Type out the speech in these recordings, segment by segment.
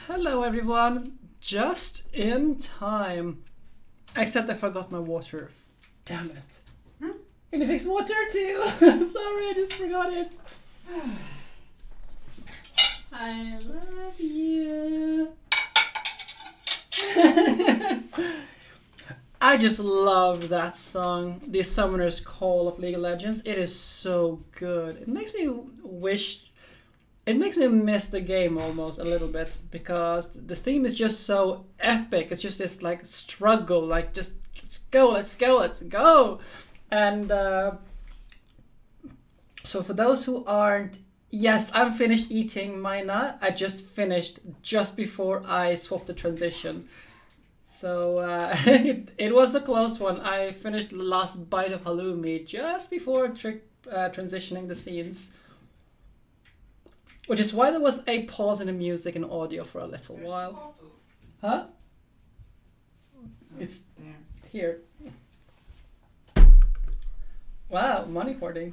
Hello everyone, just in time. Except I forgot my water. Damn it. Can you fix water too? Sorry, I just forgot it. I love you. I just love that song, The Summoner's Call of League of Legends. It is so good. It makes me miss the game almost a little bit because the theme is just so epic. It's just this like struggle, like just let's go. And so for those who aren't, yes, I'm finished eating Mina. I just finished just before I swapped the transition. So it was a close one. I finished the last bite of halloumi just before transitioning the scenes. Which is why there was a pause in the music and audio for a little while. Huh? It's here. Wow, money hoarding.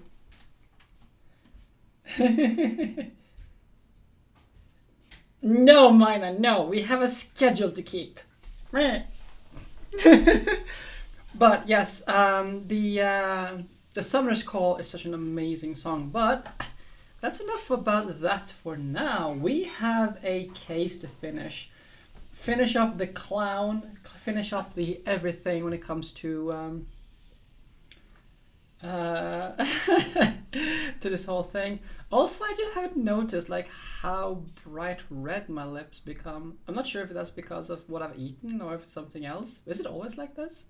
No, Mina, no. We have a schedule to keep. But yes, the Summoner's Call is such an amazing song. But that's enough about that for now. We have a case to finish. Finish up the clown. Finish up the everything when it comes to to this whole thing. Also, I just haven't noticed like how bright red my lips become. I'm not sure if that's because of what I've eaten or if it's something else. Is it always like this?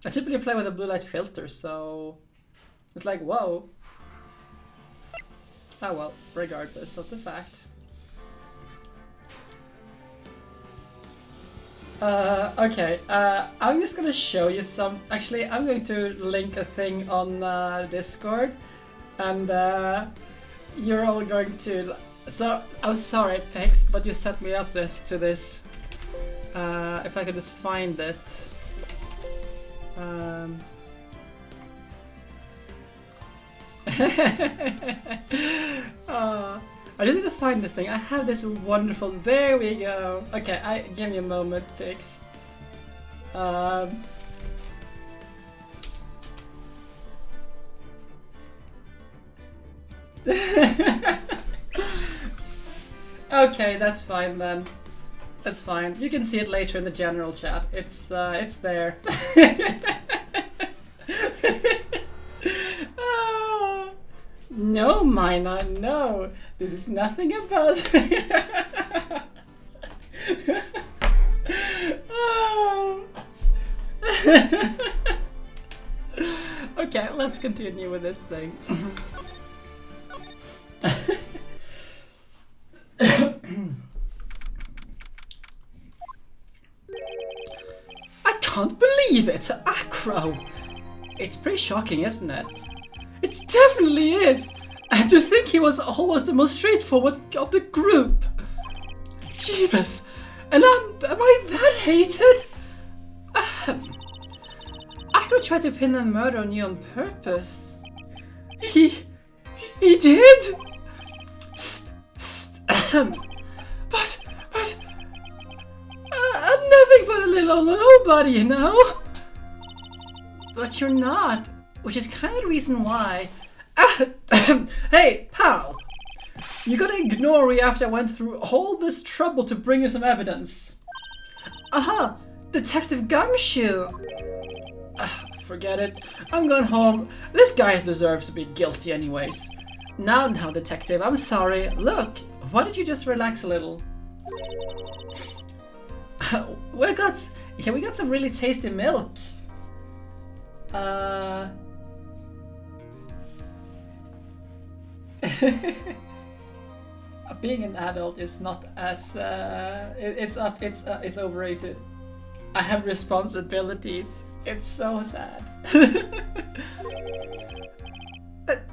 I typically play with a blue light filter, so it's like, whoa. Oh well, regardless of the fact. Okay, I'm just gonna show you some. Actually, I'm going to link a thing on Discord, and you're all going to. So I'm sorry, Pix, but you set me up to this. If I could just find it. I just need to find this thing. I have this wonderful. There we go. Okay, give me a moment, Pix. Okay, that's fine then. That's fine. You can see it later in the general chat. It's there. No, Mina, no. This is nothing about. Oh. Okay, let's continue with this thing. I can't believe it, Acro. It's pretty shocking, isn't it? It definitely is! And to think he was always the most straightforward of the group! Jeebus! And am I that hated? Acro tried to pin the murder on you on purpose. He did? But I'm nothing but a little nobody, you know? But you're not. Which is kind of the reason why. Hey, pal! You gotta ignore me after I went through all this trouble to bring you some evidence. Aha! Detective Gumshoe! Forget it. I'm going home. This guy deserves to be guilty anyways. Now, detective, I'm sorry. Look, why don't you just relax a little? we got some really tasty milk. Being an adult is not as it's overrated. I have responsibilities. It's so sad.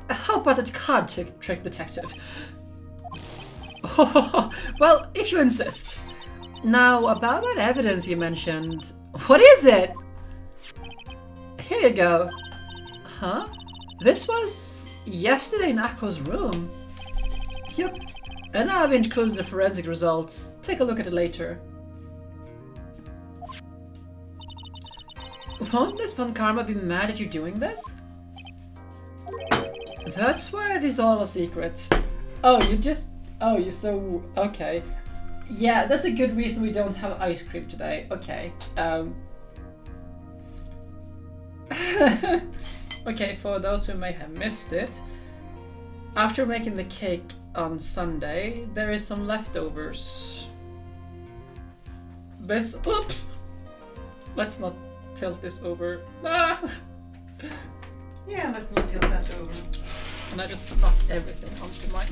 How about a card trick, detective? Well, if you insist. Now, about that evidence you mentioned, what is it? Here you go. Huh? This was yesterday in Acro's room. Yup. And I've included the forensic results. Take a look at it later. Won't Miss Von Karma be mad at you doing this? That's why it is all a secret. Oh, you're so... Okay. Yeah, that's a good reason we don't have ice cream today. Okay. Okay, for those who may have missed it, after making the cake on Sunday, there is some leftovers. Oops! Let's not tilt this over. Ah! Yeah, let's not tilt that over. And I just knock everything onto my,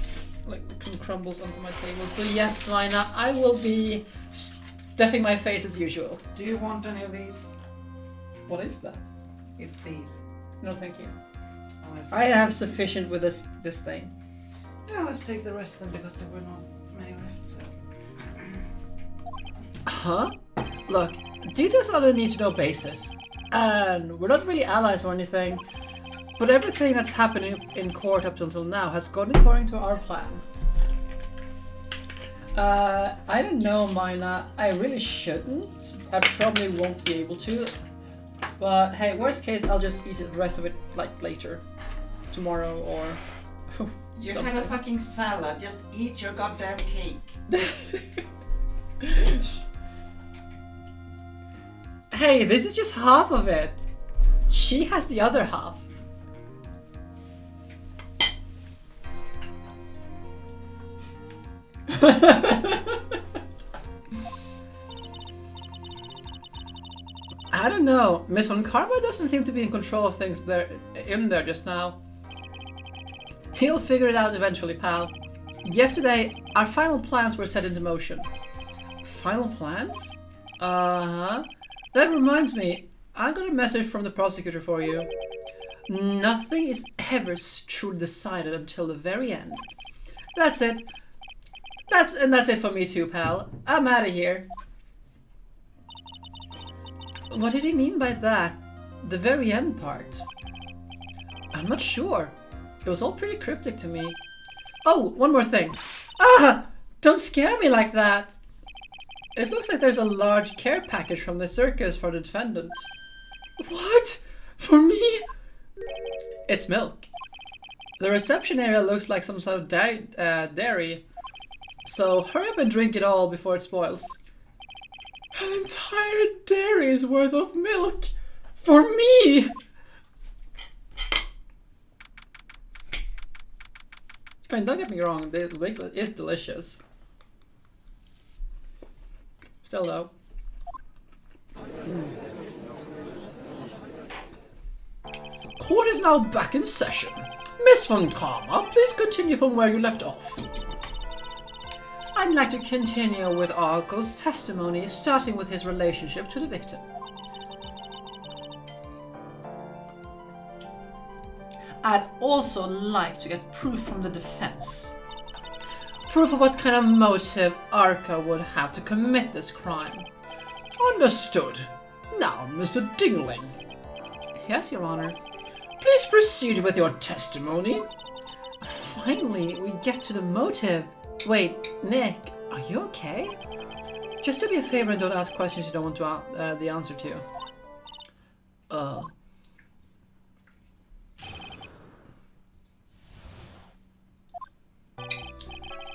like, crumbles onto my table. So yes, Lina, I will be stuffing my face as usual. Do you want any of these? What is that? It's these. No, thank you. Oh, I have sufficient with this thing. Yeah, let's take the rest then because there were not many left, so... Huh? Look, details on a need-to-know basis. And we're not really allies or anything, but everything that's happening in court up until now has gone according to our plan. I don't know, Mina. I really shouldn't. I probably won't be able to. But hey, worst case, I'll just eat the rest of it like later. Tomorrow or... You had a fucking salad, just eat your goddamn cake. Hey, this is just half of it. She has the other half. I don't know. Miss Von Karma doesn't seem to be in control of things in there just now. He'll figure it out eventually, pal. Yesterday, our final plans were set into motion. Final plans? Uh-huh. That reminds me, I got a message from the prosecutor for you. Nothing is ever truly decided until the very end. That's it. That's it for me too, pal. I'm out of here. What did he mean by that? The very end part? I'm not sure. It was all pretty cryptic to me. Oh, one more thing. Ah! Don't scare me like that! It looks like there's a large care package from the circus for the defendant. What? For me? It's milk. The reception area looks like some sort of dairy. So hurry up and drink it all before it spoils. An entire dairy's worth of milk! For me! I mean, don't get me wrong, the milk is delicious. Still though. Court is now back in session. Miss Von Karma, please continue from where you left off. I'd like to continue with Arco's testimony, starting with his relationship to the victim. I'd also like to get proof from the defense. Proof of what kind of motive Arco would have to commit this crime. Understood. Now, Mr. Dingling. Yes, Your Honor. Please proceed with your testimony. Finally, we get to the motive. Wait, Nick, are you okay? Just do me a favor and don't ask questions you don't want to the answer to.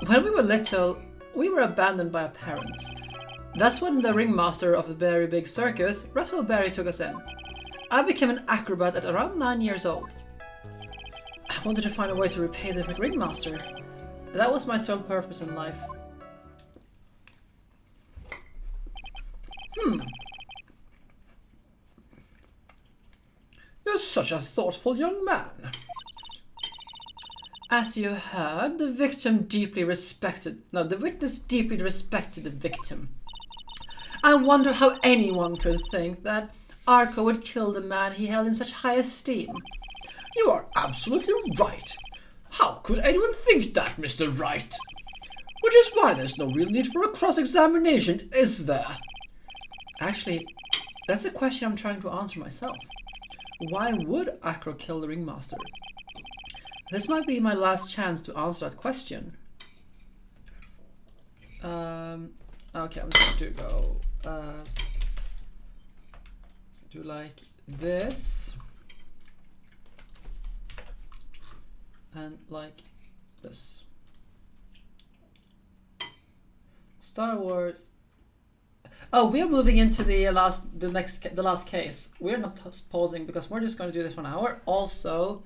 When we were little, we were abandoned by our parents. That's when the ringmaster of the Berry Big Circus, Russell Berry, took us in. I became an acrobat at around 9 years old. I wanted to find a way to repay the ringmaster. That was my sole purpose in life. You're such a thoughtful young man. As you heard, the witness deeply respected the victim. I wonder how anyone could think that Arco would kill the man he held in such high esteem. You are absolutely right. How could anyone think that, Mr. Wright? Which is why there's no real need for a cross-examination, is there? Actually, that's a question I'm trying to answer myself. Why would Acro kill the ringmaster? This might be my last chance to answer that question. Okay, I'm just going to go do like this and like this. Star Wars. Oh, we are moving into the last case. We're not pausing because we're just going to do this for an hour. Also,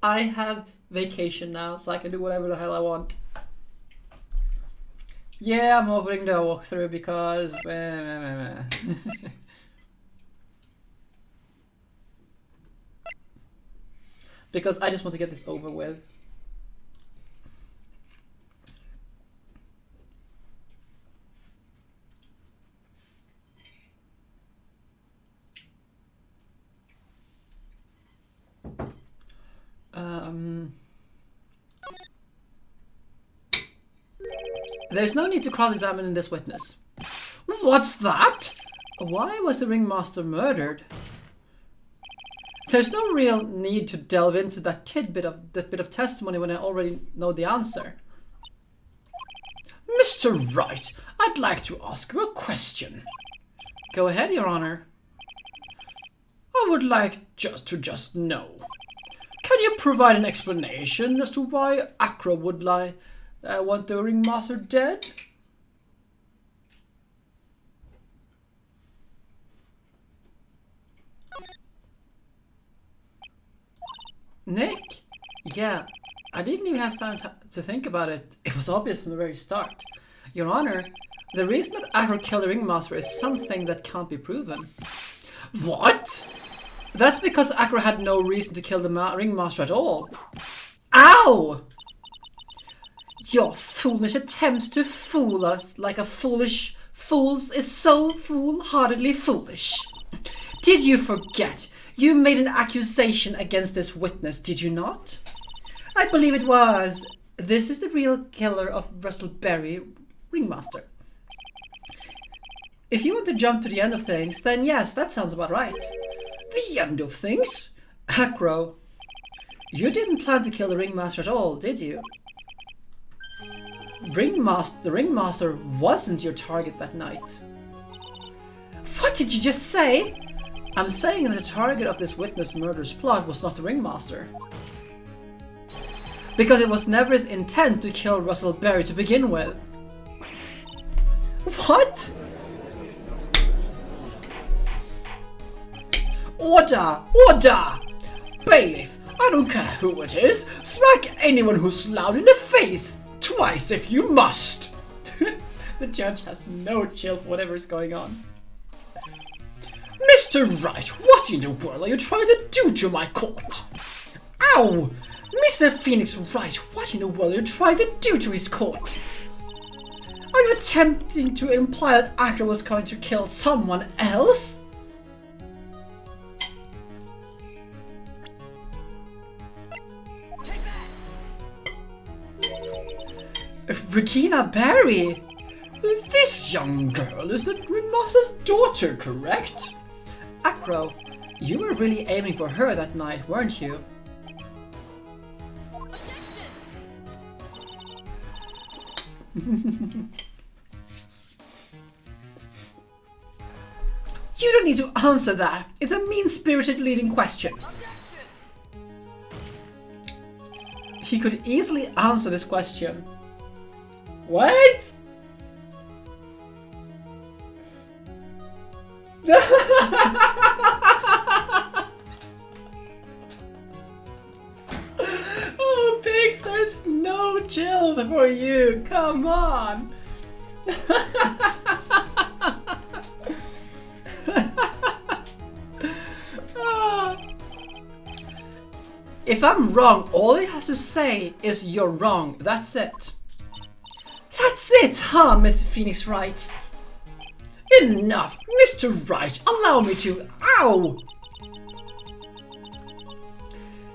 I have vacation now, so I can do whatever the hell I want. Yeah, I'm opening the walkthrough because because I just want to get this over with. There's no need to cross-examine this witness. What's that? Why was the ringmaster murdered? There's no real need to delve into that bit of testimony when I already know the answer. Mr. Wright, I'd like to ask you a question. Go ahead, Your Honor. I would like just know. Can you provide an explanation as to why Acro would want the ringmaster dead? Nick? Yeah, I didn't even have time to think about it. It was obvious from the very start. Your Honor, the reason that Acro killed the ringmaster is something that can't be proven. What? That's because Acro had no reason to kill the ringmaster at all. Ow! Your foolish attempts to fool us like a foolish fools is so foolhardily foolish. Did you forget? You made an accusation against this witness, did you not? I believe it was. This is the real killer of Russell Berry, ringmaster. If you want to jump to the end of things, then yes, that sounds about right. The end of things? Acro, you didn't plan to kill the ringmaster at all, did you? The ringmaster wasn't your target that night. What did you just say? I'm saying that the target of this witness murder's plot was not the ringmaster. Because it was never his intent to kill Russell Berry to begin with. What? Order! Order! Bailiff, I don't care who it is. Smack anyone who's loud in the face. Twice if you must. The judge has no chill for whatever's going on. Mr. Wright, what in the world are you trying to do to my court? Ow! Mr. Phoenix Wright, what in the world are you trying to do to his court? Are you attempting to imply that Acro was going to kill someone else? Regina Berry? This young girl is the ringmaster's daughter, correct? Acro, you were really aiming for her that night, weren't you? You don't need to answer that. It's a mean-spirited leading question. He could easily answer this question. What? Oh, Pigs, there's no chill for you. Come on. If I'm wrong, all he has to say is you're wrong. That's it. That's it, huh, Miss Phoenix Wright? Enough! Mr. Wright, allow me to... Ow!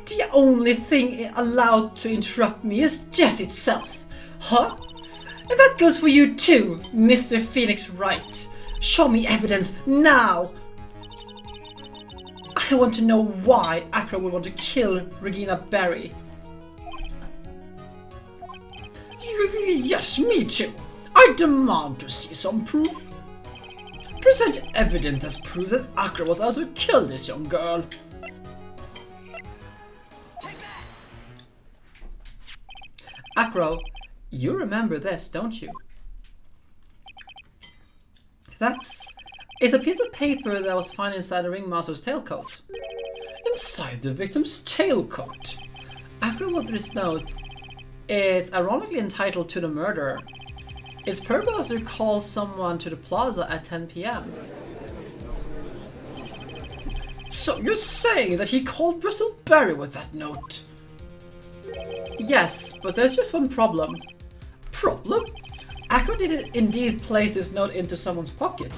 The only thing allowed to interrupt me is death itself. Huh? And that goes for you too, Mr. Phoenix Wright. Show me evidence now. I want to know why Acro would want to kill Regina Berry. Yes, me too. I I demand to see some proof. Present evidence as proof that Acro was out to kill this young girl. Acro, you remember this, don't you? It's a piece of paper that was found inside the ringmaster's tailcoat. Inside the victim's tailcoat. Acro wrote this note. It's ironically entitled To the Murderer. Its purpose was to call someone to the plaza at 10 p.m. So you're saying that he called Bristol Berry with that note? Yes, but there's just one problem. Problem? Acro did indeed place this note into someone's pocket.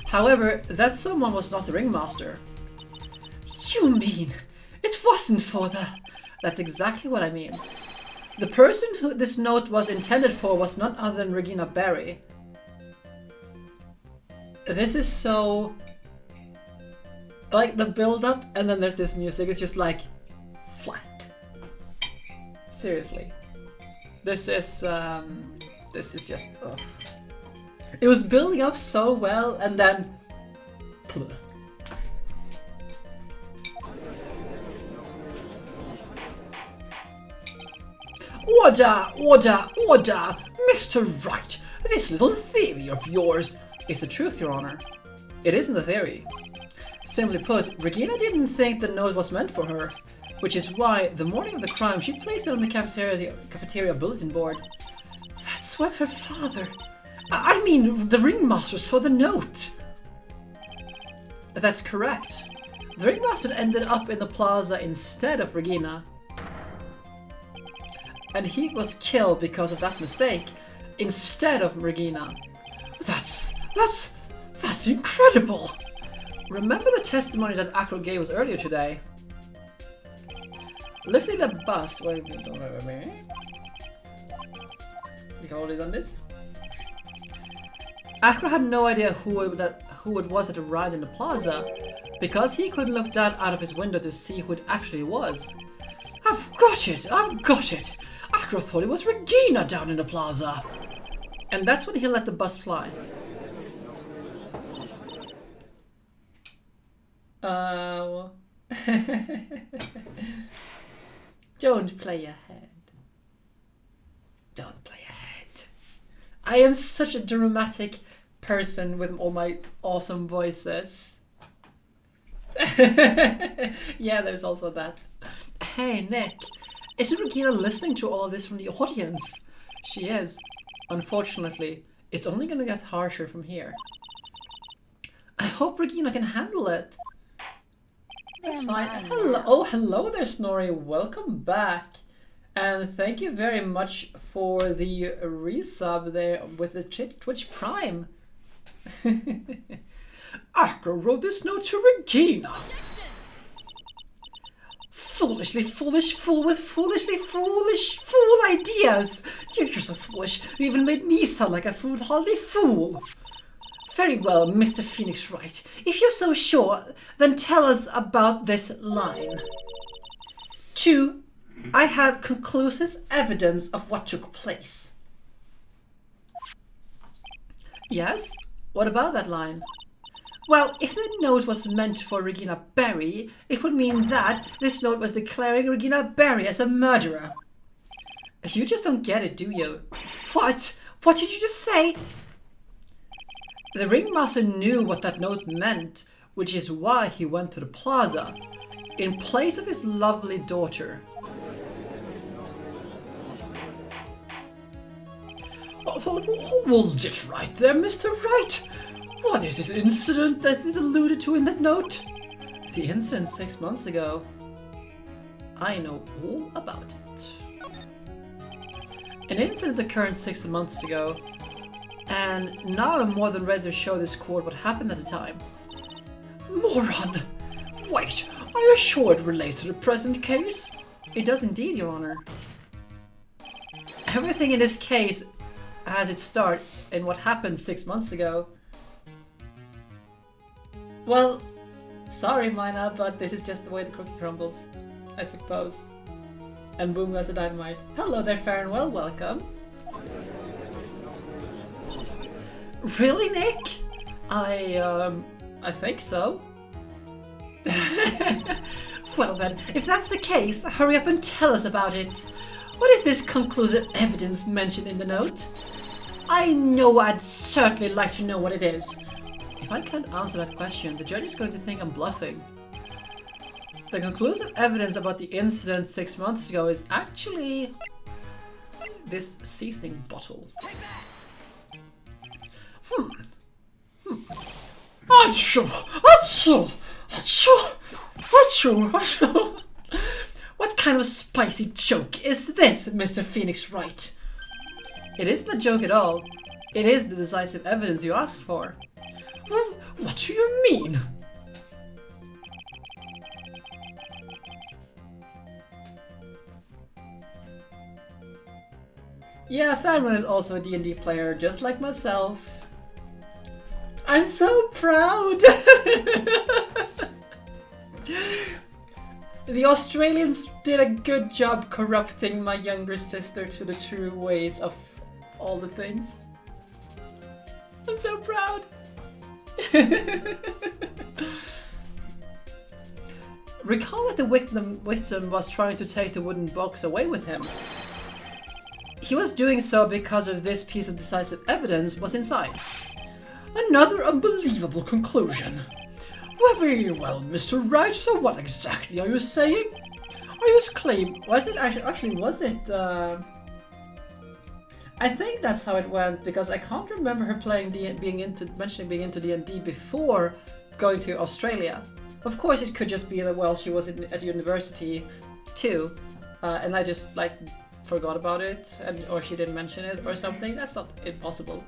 However, that someone was not the ringmaster. You mean it wasn't for the... That's exactly what I mean. The person who this note was intended for was none other than Regina Berry. This is so... Like the build-up, and then there's this music, it's just like... flat. Seriously. This is just... Ugh. It was building up so well, and then... Plugh. Order! Order! Order! Mr. Wright, this little theory of yours is the truth, Your Honor. It isn't a theory. Simply put, Regina didn't think the note was meant for her, which is why, the morning of the crime, she placed it on the cafeteria bulletin board. That's when her father... I mean, the ringmaster saw the note. That's correct. The ringmaster ended up in the plaza instead of Regina. And he was killed because of that mistake, instead of Regina. That's incredible! Remember the testimony that Acro gave us earlier today? Lifting the bus... Wait, we can already done this? Acro had no idea who it was that arrived in the plaza, because he couldn't look down out of his window to see who it actually was. I've got it! I've got it! Acro thought it was Regina down in the plaza! And that's when he let the bus fly. Don't play ahead. Don't play ahead. I am such a dramatic person with all my awesome voices. Yeah, there's also that. Hey, Nick. Isn't Regina listening to all of this from the audience? She is. Unfortunately, it's only gonna get harsher from here. I hope Regina can handle it. That's fine. Hello, oh, hello there, Snorri. Welcome back. And thank you very much for the resub there with the Twitch Prime. Acro wrote this note to Regina. Foolishly foolish fool with foolishly foolish fool ideas. You're so foolish. You even made me sound like a foolhardy fool. Very well, Mr. Phoenix Wright. If you're so sure, then tell us about this line. 2. I have conclusive evidence of what took place. Yes? What about that line? Well, if the note was meant for Regina Berry, it would mean that this note was declaring Regina Berry as a murderer. You just don't get it, do you? What? What did you just say? The ringmaster knew what that note meant, which is why he went to the plaza, in place of his lovely daughter. Hold it right there, Mr. Wright. What is this incident that is alluded to in that note? The incident 6 months ago. I know all about it. An incident occurred 6 months ago, and now I'm more than ready to show this court what happened at the time. Moron! Wait, are you sure it relates to the present case? It does indeed, Your Honor. Everything in this case has its start in what happened 6 months ago. Well, sorry, Mina, but this is just the way the cookie crumbles, I suppose. And boom goes the dynamite. Hello there, Farewell, welcome. Really, Nick? I think so. Well then, if that's the case, hurry up and tell us about it. What is this conclusive evidence mentioned in the note? I know I'd certainly like to know what it is. If I can't answer that question, the judge is going to think I'm bluffing. The conclusive evidence about the incident 6 months ago is actually this seasoning bottle. What kind of spicy joke is this, Mr. Phoenix Wright? It isn't a joke at all. It is the decisive evidence you asked for. What do you mean? Yeah, Fanman is also a D&D player, just like myself. I'm so proud! The Australians did a good job corrupting my younger sister to the true ways of all the things. I'm so proud! Recall that the victim was trying to take the wooden box away with him. He was doing so because of this piece of decisive evidence was inside. Another unbelievable conclusion. Well, very well, Mr. Wright, so what exactly are you saying? Are you claiming... Was it actually was it... I think that's how it went, because I can't remember her mentioning being into D&D before going to Australia. Of course, it could just be that, well, she was at university too, and I just, like, forgot about it, or she didn't mention it or something. That's not impossible.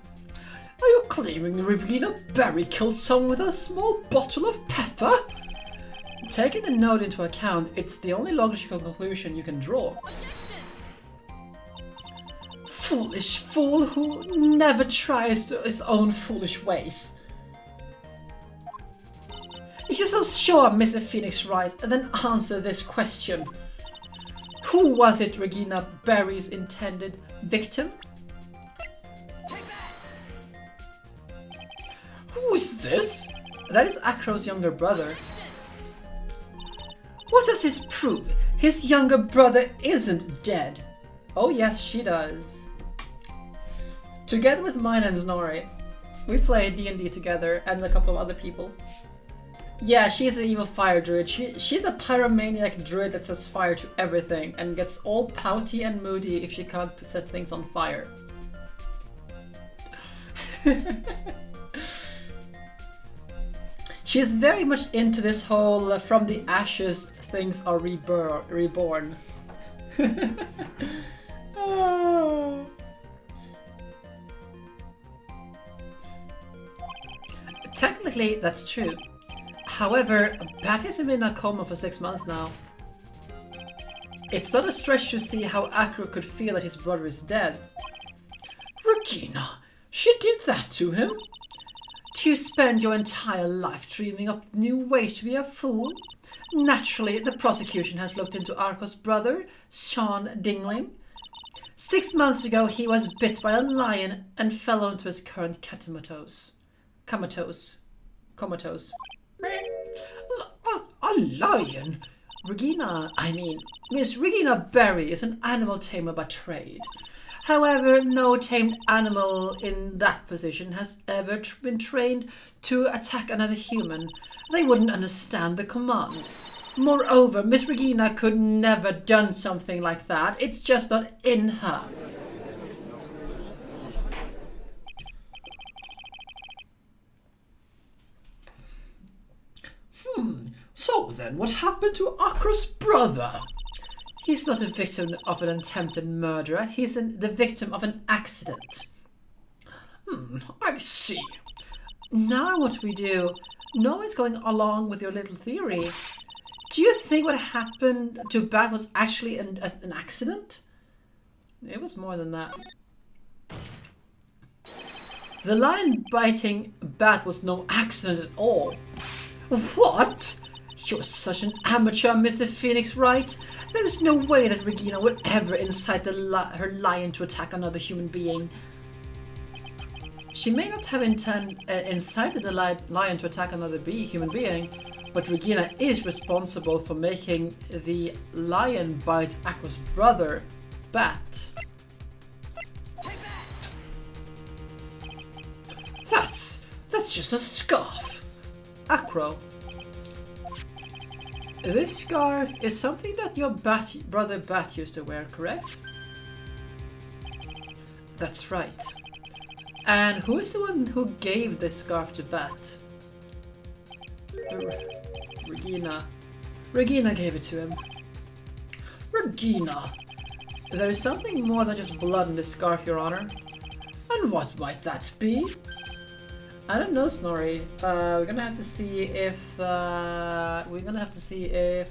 Are you claiming Regina Berry killed someone with a small bottle of pepper? Taking the note into account, it's the only logical conclusion you can draw. Foolish fool who never tries his own foolish ways. If you're so sure, Mr. Phoenix Wright, then answer this question. Who was it Regina Berry's intended victim? Who is this? That is Acro's younger brother. What does this prove? His younger brother isn't dead. Oh yes, she does. Together with mine and Snorri. We play D&D together and a couple of other people. Yeah, she's an evil fire druid. She's a pyromaniac druid that sets fire to everything and gets all pouty and moody if she can't set things on fire. She's very much into this whole from the ashes things are reborn. Oh. Technically, that's true. However, Bat hasn't been in a coma for 6 months now. It's not a stretch to see how Acro could feel that his brother is dead. Regina, she did that to him? Do you spend your entire life dreaming up new ways to be a fool? Naturally, the prosecution has looked into Arco's brother, Sean Dingling. 6 months ago, he was bit by a lion and fell onto his current comatose. A lion? Miss Regina Berry is an animal tamer by trade. However, no tamed animal in that position has ever been trained to attack another human. They wouldn't understand the command. Moreover, Miss Regina could never done something like that. It's just not in her. So then, what happened to Acro's brother? He's not a victim of an attempted murder. He's the victim of an accident. I see. Now what we do? No one's going along with your little theory. Do you think what happened to Bat was actually an accident? It was more than that. The lion biting Bat was no accident at all. What? You're such an amateur, Mr. Phoenix Wright. There's no way that Regina would ever incite her lion to attack another human being. She may not have incited the lion to attack another human being, but Regina is responsible for making the lion bite Aqua's brother, Bat. That's just a scarf. Acro. This scarf is something that your brother Bat used to wear, correct? That's right. And who is the one who gave this scarf to Bat? Regina. Regina gave it to him. Regina! There is something more than just blood in this scarf, Your Honor. And what might that be? I don't know, Snorri. We're gonna have to see if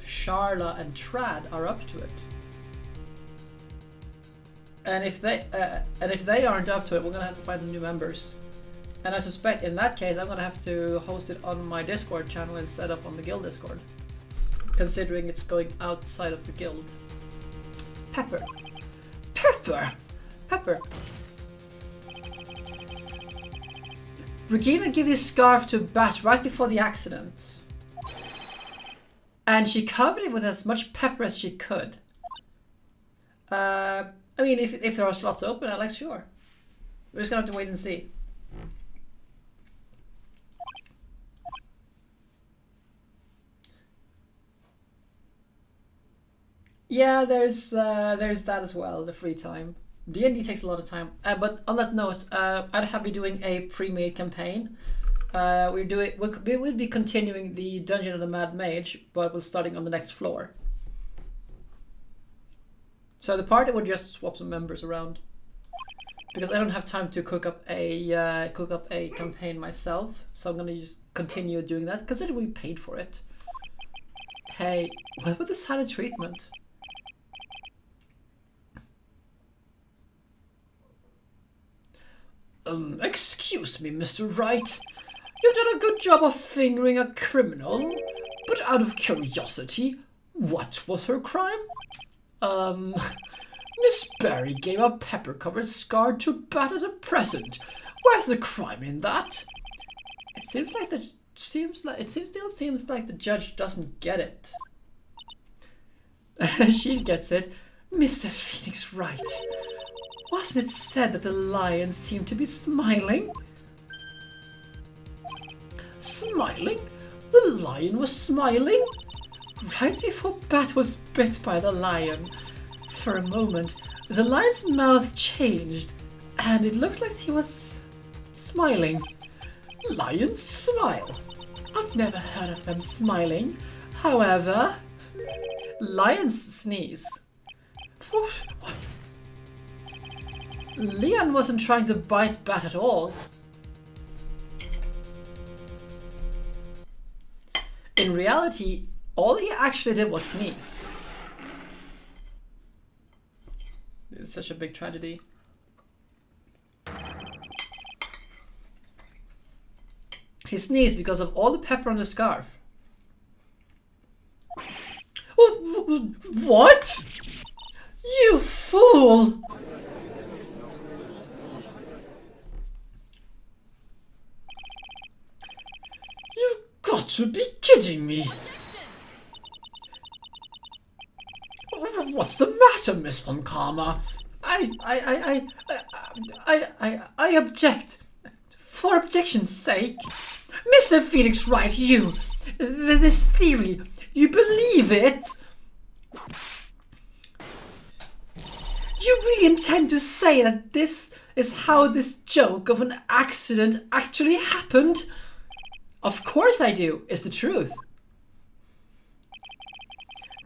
Sharla and Trad are up to it. And if they aren't up to it, we're gonna have to find some new members. And I suspect in that case, I'm gonna have to host it on my Discord channel instead of on the guild Discord, considering it's going outside of the guild. Pepper. Pepper! Pepper. Regina gave this scarf to Bat right before the accident. And she covered it with as much pepper as she could. I mean, if there are slots open, I'm like, sure. We're just gonna have to wait and see. Yeah, there's that as well, the free time. D&D takes a lot of time, but on that note, I'd have be doing a pre-made campaign. We'll be continuing the Dungeon of the Mad Mage, but we're starting on the next floor. So the party would just swap some members around, because I don't have time to cook up a campaign myself. So I'm gonna just continue doing that, considering we paid for it. Hey, what about the silent treatment? Excuse me, Mr. Wright. You've done a good job of fingering a criminal, but out of curiosity, what was her crime? Miss Berry gave a pepper-covered scar to Bat as a present. Where's the crime in that? It still seems like the judge doesn't get it. She gets it. Mr. Phoenix Wright. Wasn't it said that the lion seemed to be smiling? Smiling? The lion was smiling? Right before Bat was bit by the lion. For a moment, the lion's mouth changed, and it looked like he was smiling. Lions smile. I've never heard of them smiling. However, lions sneeze. What? Leon wasn't trying to bite Bat at all. In reality, all he actually did was sneeze. It's such a big tragedy. He sneezed because of all the pepper on the scarf. What? You fool! Got to be kidding me! What's the matter, Miss Von Karma? I object. For objection's sake. Mr. Phoenix Wright, this theory, you believe it? You really intend to say that this is how this joke of an accident actually happened? Of course I do. It's the truth.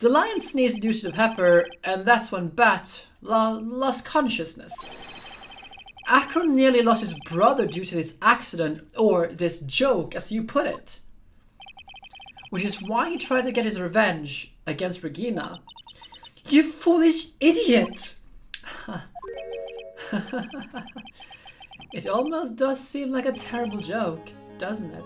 The lion sneezed due to the pepper, and that's when Bat lost consciousness. Akron nearly lost his brother due to this accident, or this joke, as you put it. Which is why he tried to get his revenge against Regina. You foolish idiot! It almost does seem like a terrible joke, doesn't it?